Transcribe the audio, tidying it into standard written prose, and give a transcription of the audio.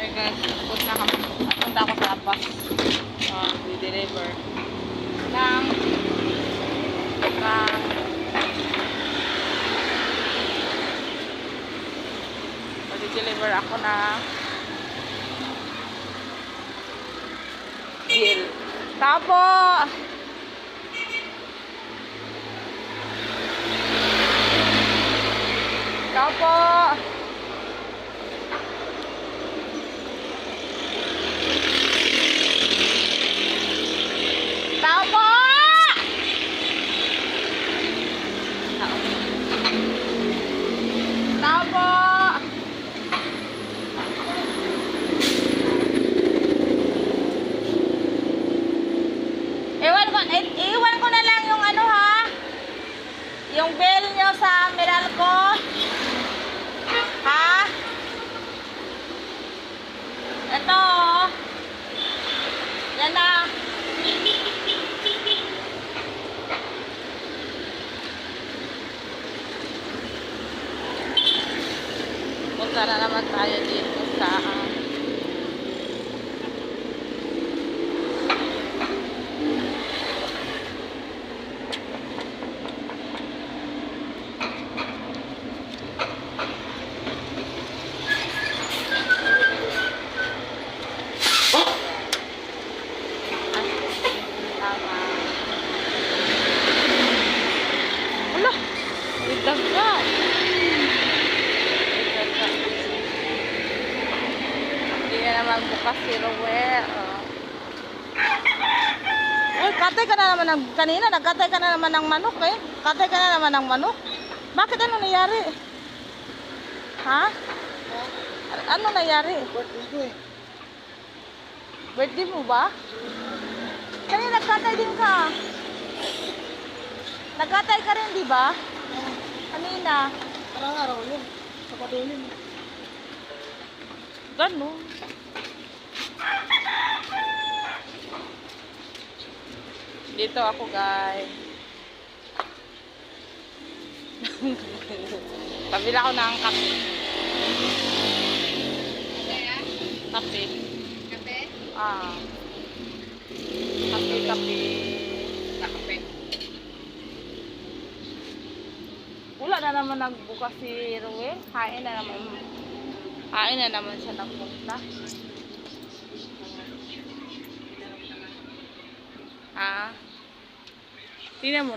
Okay guys, tapos na kami. Punta ako sa labas. I-deliver. I-deliver ako na bill. Tapo! Tapo! Tapo! Tapo! Iwan ko na lang yung ano ha, yung bill nyo sa Meralco ha. Ito yan na. Punta na naman tayo dito sa bukas si Rowell. Katay ka na naman ng kanina, nagkatay ka na naman ng manok eh. Katay ka na naman ng manok. Bakit ano nangyari? Ha? Ano nangyari? Birthday ko eh. Birthday mo ba? Kanina nagkatay din ka. Nagkatay ka rin, di ba? Kanina. Parang araw yun. Sa padulin. Ganun. Dito ako guys. Pabila ako ng kape. Kape. Kape? Kape. Kape. Wala na naman nagbukas si Ruel. Hain na naman siya nagpunta. Tingnan mo,